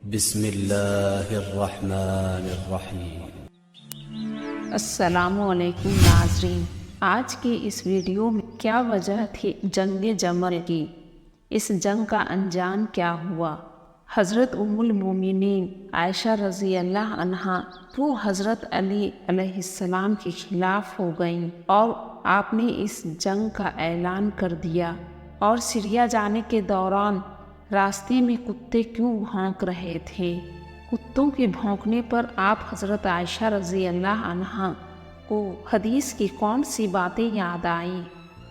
بسم اللہ الرحمن الرحیم۔ السلام علیکم ناظرین، آج کے اس ویڈیو میں کیا وجہ تھی جنگ جمل کی، اس جنگ کا انجام کیا ہوا۔ حضرت ام المومنین عائشہ رضی اللہ عنہا تو حضرت علی علیہ السلام کے خلاف ہو گئیں اور آپ نے اس جنگ کا اعلان کر دیا۔ اور سریا جانے کے دوران راستے میں کتے کیوں بھونک رہے تھے؟ کتوں کے بھونکنے پر آپ حضرت عائشہ رضی اللہ عنہا کو حدیث کی کون سی باتیں یاد آئیں؟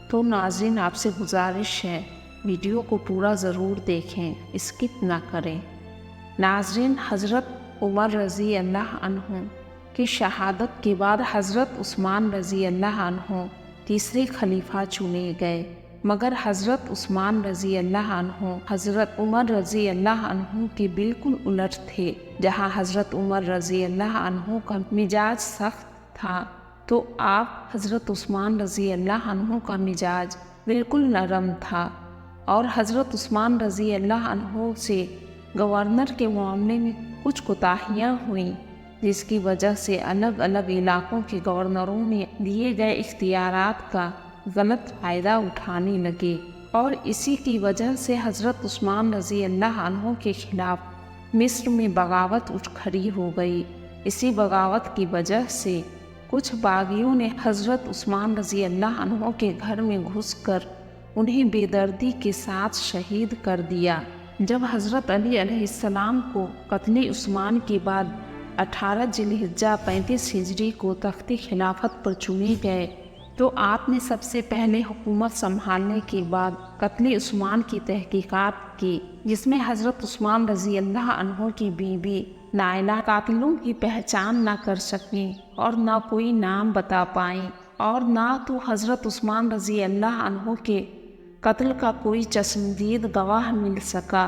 تو ناظرین، آپ سے گزارش ہے ویڈیو کو پورا ضرور دیکھیں، اسکپ نہ کریں۔ ناظرین، حضرت عمر رضی اللہ عنہ کی شہادت کے بعد حضرت عثمان رضی اللہ عنہ تیسرے خلیفہ چنے گئے، مگر حضرت عثمان رضی اللہ عنہ حضرت عمر رضی اللہ عنہ کے بالکل الٹ تھے۔ جہاں حضرت عمر رضی اللہ عنہ کا مزاج سخت تھا تو آپ حضرت عثمان رضی اللہ عنہ کا مزاج بالکل نرم تھا، اور حضرت عثمان رضی اللہ عنہ سے گورنر کے معاملے میں کچھ کوتاہیاں ہوئیں، جس کی وجہ سے الگ الگ علاقوں کے گورنروں نے دیے گئے اختیارات کا غلط فائدہ اٹھانے لگے، اور اسی کی وجہ سے حضرت عثمان رضی اللہ عنہ کے خلاف مصر میں بغاوت اٹھ کھڑی ہو گئی۔ اسی بغاوت کی وجہ سے کچھ باغیوں نے حضرت عثمان رضی اللہ عنہ کے گھر میں گھس کر انہیں بے دردی کے ساتھ شہید کر دیا۔ جب حضرت علی علیہ السلام کو قتل عثمان کے بعد 18 ذی الحجہ 35 ہجری کو تخت خلافت پر چنے گئے تو آپ نے سب سے پہلے حکومت سنبھالنے کے بعد قتل عثمان کی تحقیقات کی، جس میں حضرت عثمان رضی اللہ عنہ کی بیوی نائلہ قاتلوں کی پہچان نہ کر سکیں اور نہ کوئی نام بتا پائیں، اور نہ تو حضرت عثمان رضی اللہ عنہ کے قتل کا کوئی چشمدید گواہ مل سکا،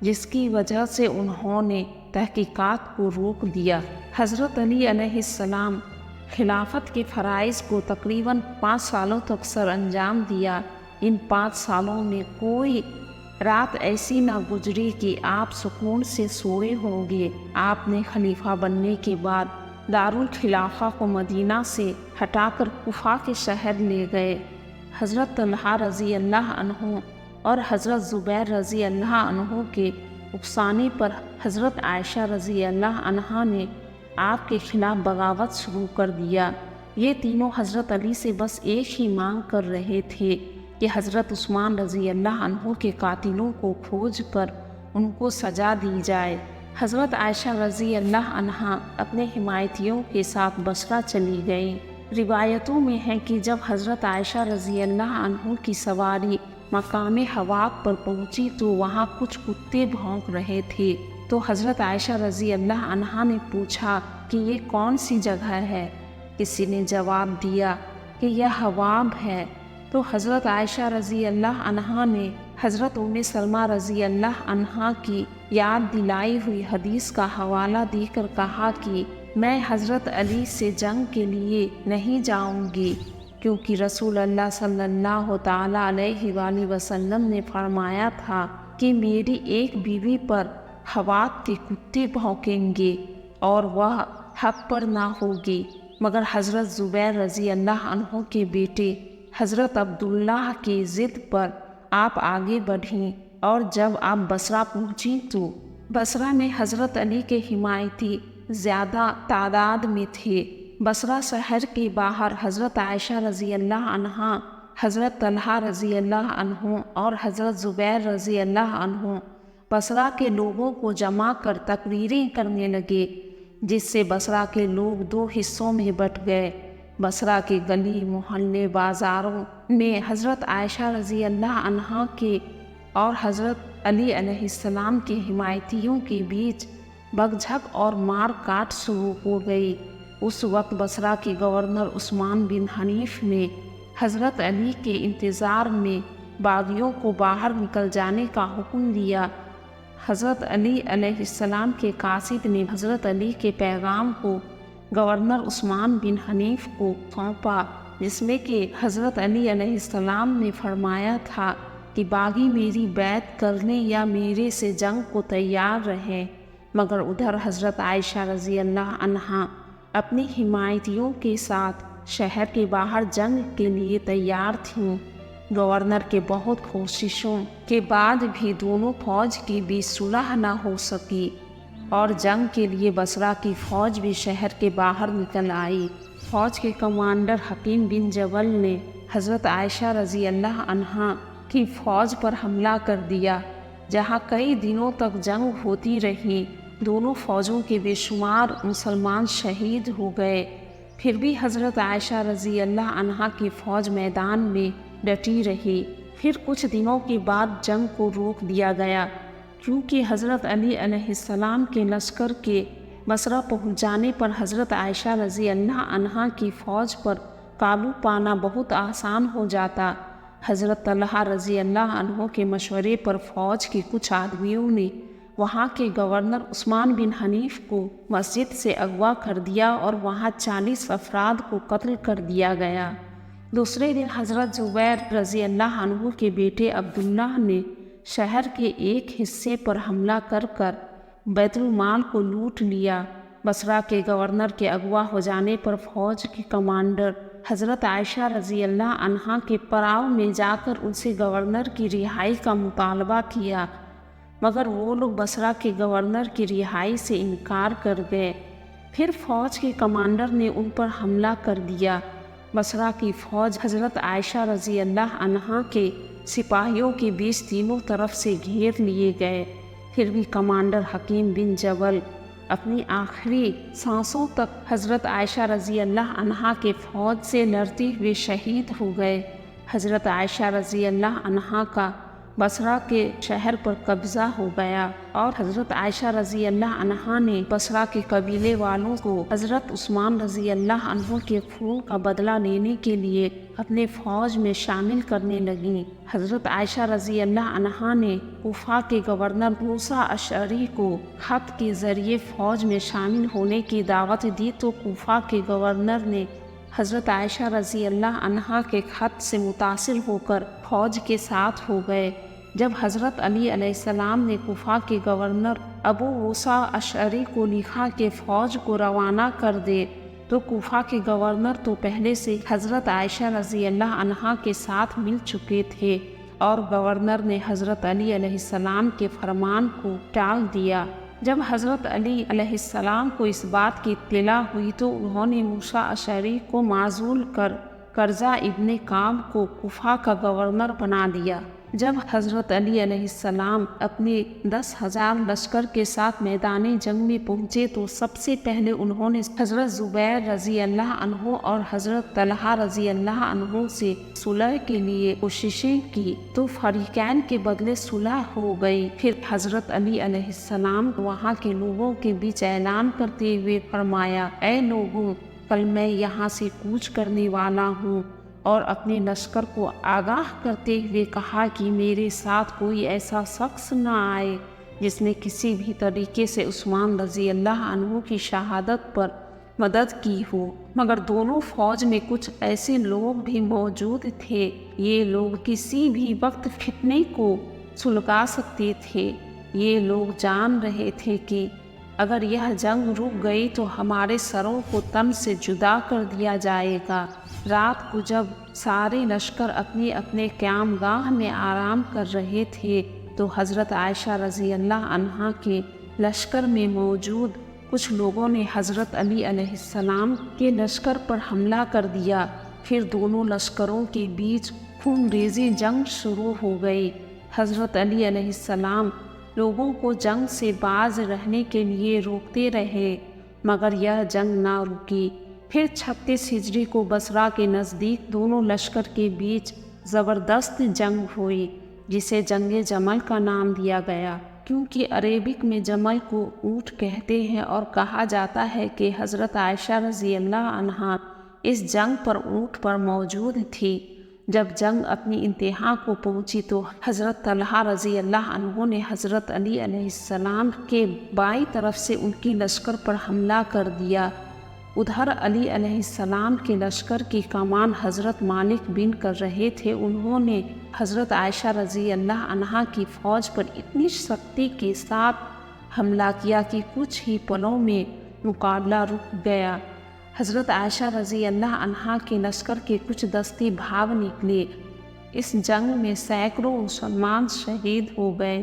جس کی وجہ سے انہوں نے تحقیقات کو روک دیا۔ حضرت علی علیہ السلام خلافت کے فرائض کو تقریباً 5 سالوں تک سر انجام دیا۔ ان 5 سالوں میں کوئی رات ایسی نہ گزری کہ آپ سکون سے سوئے ہوں گے۔ آپ نے خلیفہ بننے کے بعد دارالخلافہ کو مدینہ سے ہٹا کر کوفہ کے شہر لے گئے۔ حضرت طلحہ رضی اللہ عنہ اور حضرت زبیر رضی اللہ عنہ کے اکسانے پر حضرت عائشہ رضی اللہ عنہا نے آپ کے خلاف بغاوت شروع کر دیا۔ یہ تینوں حضرت علی سے بس ایک ہی مانگ کر رہے تھے کہ حضرت عثمان رضی اللہ عنہ کے قاتلوں کو کھوج کر ان کو سزا دی جائے۔ حضرت عائشہ رضی اللہ عنہا اپنے حمایتیوں کے ساتھ بصرہ چلی گئیں۔ روایتوں میں ہے کہ جب حضرت عائشہ رضی اللہ عنہ کی سواری مقام حواق پر پہنچی تو وہاں کچھ کتے بھونک رہے تھے، تو حضرت عائشہ رضی اللہ عنہا نے پوچھا کہ یہ کون سی جگہ ہے؟ کسی نے جواب دیا کہ یہ حواب ہے، تو حضرت عائشہ رضی اللہ عنہا نے حضرت ام سلمہ رضی اللہ عنہا کی یاد دلائی ہوئی حدیث کا حوالہ دے کر کہا کہ میں حضرت علی سے جنگ کے لیے نہیں جاؤں گی، کیونکہ رسول اللہ صلی اللہ تعالیٰ علیہ وآلہ وسلم نے فرمایا تھا کہ میری ایک بیوی پر حواق کے کتے بھونکیں گے اور وہ حق پر نہ ہوگی۔ مگر حضرت زبیر رضی اللہ عنہ کے بیٹے حضرت عبداللہ کی ضد پر آپ آگے بڑھیں، اور جب آپ بصرہ پہنچیں تو بصرہ میں حضرت علی کے حمایتی زیادہ تعداد میں تھے۔ بصرہ شہر کے باہر حضرت عائشہ رضی اللہ عنہا، حضرت طلحہ رضی اللہ عنہ اور حضرت زبیر رضی اللہ عنہ بصرہ کے لوگوں کو جمع کر تقریریں کرنے لگے، جس سے بصرہ کے لوگ 2 حصوں میں بٹ گئے۔ بصرہ کے گلی محلے بازاروں میں حضرت عائشہ رضی اللہ عنہا کے اور حضرت علی علیہ السلام کے حمایتیوں کے بیچ بگجھگ اور مار کاٹ شروع ہو گئی۔ اس وقت بصرہ کے گورنر عثمان بن حنیف نے حضرت علی کے انتظار میں باغیوں کو باہر نکل جانے کا حکم دیا۔ حضرت علی علیہ السلام کے قاصد نے حضرت علی کے پیغام کو گورنر عثمان بن حنیف کو سونپا، جس میں کہ حضرت علی علیہ السلام نے فرمایا تھا کہ باغی میری بیعت کرنے یا میرے سے جنگ کو تیار رہیں۔ مگر ادھر حضرت عائشہ رضی اللہ عنہا اپنی حمایتیوں کے ساتھ شہر کے باہر جنگ کے لیے تیار تھیں۔ گورنر کے بہت کوششوں کے بعد بھی دونوں فوج کی بھی صلح نہ ہو سکی اور جنگ کے لیے بصرہ کی فوج بھی شہر کے باہر نکل آئی۔ فوج کے کمانڈر حکیم بن جبل نے حضرت عائشہ رضی اللہ عنہا کی فوج پر حملہ کر دیا، جہاں کئی دنوں تک جنگ ہوتی رہی۔ دونوں فوجوں کے بے شمار مسلمان شہید ہو گئے، پھر بھی حضرت عائشہ رضی اللہ عنہا کی فوج میدان میں ڈٹی رہی۔ پھر کچھ دنوں کے بعد جنگ کو روک دیا گیا، کیونکہ حضرت علی علیہ السلام کے لشکر کے بصرہ پہنچ جانے پر حضرت عائشہ رضی اللہ عنہا کی فوج پر قابو پانا بہت آسان ہو جاتا۔ حضرت طلحہ رضی اللہ عنہ کے مشورے پر فوج کے کچھ آدمیوں نے وہاں کے گورنر عثمان بن حنیف کو مسجد سے اغوا کر دیا اور وہاں 40 افراد کو قتل کر دیا گیا۔ دوسرے دن حضرت زبیر رضی اللہ عنہ کے بیٹے عبداللہ نے شہر کے ایک حصے پر حملہ کر بیت المال کو لوٹ لیا۔ بصرہ کے گورنر کے اغوا ہو جانے پر فوج کے کمانڈر حضرت عائشہ رضی اللہ عنہا کے پڑاؤ میں جا کر ان سے گورنر کی رہائی کا مطالبہ کیا، مگر وہ لوگ بصرہ کے گورنر کی رہائی سے انکار کر گئے۔ پھر فوج کے کمانڈر نے ان پر حملہ کر دیا۔ بصرہ کی فوج حضرت عائشہ رضی اللہ عنہا کے سپاہیوں کے بیچ تینوں طرف سے گھیر لیے گئے، پھر بھی کمانڈر حکیم بن جبل اپنی آخری سانسوں تک حضرت عائشہ رضی اللہ عنہا کے فوج سے لڑتے ہوئے شہید ہو گئے۔ حضرت عائشہ رضی اللہ عنہا کا بصرہ کے شہر پر قبضہ ہو گیا اور حضرت عائشہ رضی اللہ عنہا نے بصرہ کے قبیلے والوں کو حضرت عثمان رضی اللہ عنہ کے خون کا بدلہ لینے کے لیے اپنے فوج میں شامل کرنے لگیں۔ حضرت عائشہ رضی اللہ عنہا نے کوفہ کے گورنر موسیٰ اشعری کو خط کے ذریعے فوج میں شامل ہونے کی دعوت دی تو کوفہ کے گورنر نے حضرت عائشہ رضی اللہ عنہا کے خط سے متاثر ہو کر فوج کے ساتھ ہو گئے۔ جب حضرت علی علیہ السلام نے کوفہ کے گورنر ابو موسیٰ اشعری کو لکھا کہ فوج کو روانہ کر دے، تو کوفہ کے گورنر تو پہلے سے حضرت عائشہ رضی اللہ عنہا کے ساتھ مل چکے تھے اور گورنر نے حضرت علی علیہ السلام کے فرمان کو ٹال دیا۔ جب حضرت علی علیہ السلام کو اس بات کی اطلاع ہوئی تو انہوں نے موسیٰ اشعری کو معزول کر قرظہ ابن کعب کو کوفہ کا گورنر بنا دیا۔ جب حضرت علی علیہ السلام اپنے 10,000 لشکر کے ساتھ میدان جنگ میں پہنچے تو سب سے پہلے انہوں نے حضرت زبیر رضی اللہ عنہ اور حضرت طلحہ رضی اللہ عنہ سے صلح کے لیے کوششیں کی تو فریقین کے بدلے صلح ہو گئی۔ پھر حضرت علی علیہ السلام وہاں کے لوگوں کے بیچ اعلان کرتے ہوئے فرمایا، اے لوگوں، کل میں یہاں سے کوچ کرنے والا ہوں، اور اپنے لشکر کو آگاہ کرتے ہوئے کہا کہ میرے ساتھ کوئی ایسا شخص نہ آئے جس نے کسی بھی طریقے سے عثمان رضی اللہ عنہ کی شہادت پر مدد کی ہو۔ مگر دونوں فوج میں کچھ ایسے لوگ بھی موجود تھے، یہ لوگ کسی بھی وقت فتنے کو سلگا سکتے تھے۔ یہ لوگ جان رہے تھے کہ اگر یہ جنگ رک گئی تو ہمارے سروں کو تن سے جدا کر دیا جائے گا۔ رات کو جب سارے لشکر اپنے اپنے قیام گاہ میں آرام کر رہے تھے تو حضرت عائشہ رضی اللہ عنہا کے لشکر میں موجود کچھ لوگوں نے حضرت علی علیہ السلام کے لشکر پر حملہ کر دیا۔ پھر دونوں لشکروں کے بیچ خون ریزی جنگ شروع ہو گئی۔ حضرت علی علیہ السلام لوگوں کو جنگ سے باز رہنے کے لیے روکتے رہے، مگر یہ جنگ نہ رکی۔ پھر 36 ہجری کو بصرہ کے نزدیک دونوں لشکر کے بیچ زبردست جنگ ہوئی، جسے جنگ جمل کا نام دیا گیا، کیونکہ عربک میں جمل کو اونٹ کہتے ہیں اور کہا جاتا ہے کہ حضرت عائشہ رضی اللہ عنہا اس جنگ پر اونٹ پر موجود تھی۔ جب جنگ اپنی انتہا کو پہنچی تو حضرت طلحہ رضی اللہ عنہ نے حضرت علی علیہ السلام کے بائیں طرف سے ان کی لشکر پر حملہ کر دیا۔ ادھر علی علیہ السلام کے لشکر کی کمان حضرت مالک بن کر رہے تھے۔ انہوں نے حضرت عائشہ رضی اللہ عنہا کی فوج پر اتنی سختی کے ساتھ حملہ کیا کہ کچھ ہی پلوں میں مقابلہ رک گیا۔ حضرت عائشہ رضی اللہ عنہا کے لشکر کے کچھ دستے بھاگ نکلے۔ اس جنگ میں سینکڑوں مسلمان شہید ہو گئے،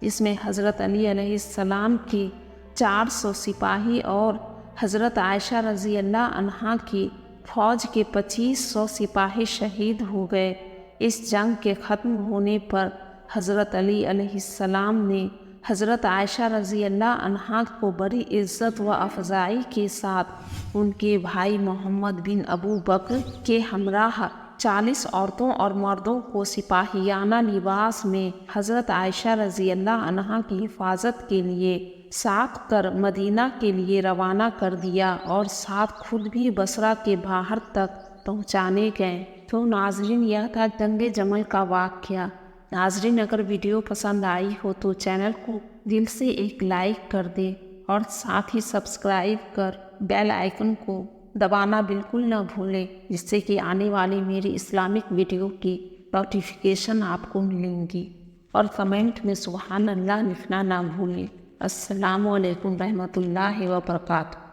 جس میں حضرت علی علیہ السلام کے 400 سپاہی اور حضرت عائشہ رضی اللہ عنہا کی فوج کے 2500 سپاہی شہید ہو گئے۔ اس جنگ کے ختم ہونے پر حضرت علی علیہ السلام نے حضرت عائشہ رضی اللہ عنہا کو بڑی عزت و افضائی کے ساتھ ان کے بھائی محمد بن ابو بکر کے ہمراہ 40 عورتوں اور مردوں کو سپاہیانہ لباس میں حضرت عائشہ رضی اللہ عنہا کی حفاظت کے لیے ساتھ کر مدینہ کے لیے روانہ کر دیا اور ساتھ خود بھی بصرہ کے باہر تک پہنچانے گئے۔ تو ناظرین، یہ تھا جنگ جمل کا واقعہ۔ ناظرین، اگر ویڈیو پسند آئی ہو تو چینل کو دل سے ایک لائک کر دیں اور ساتھ ہی سبسکرائب کر بیل آئیکن کو دبانا بالکل نہ بھولیں، جس سے کہ آنے والی میری اسلامک ویڈیو کی نوٹیفیکیشن آپ کو ملیں گی، اور کمنٹ میں سبحان اللہ لکھنا نہ بھولیں۔ السلام علیکم رحمۃ اللہ وبرکاتہ۔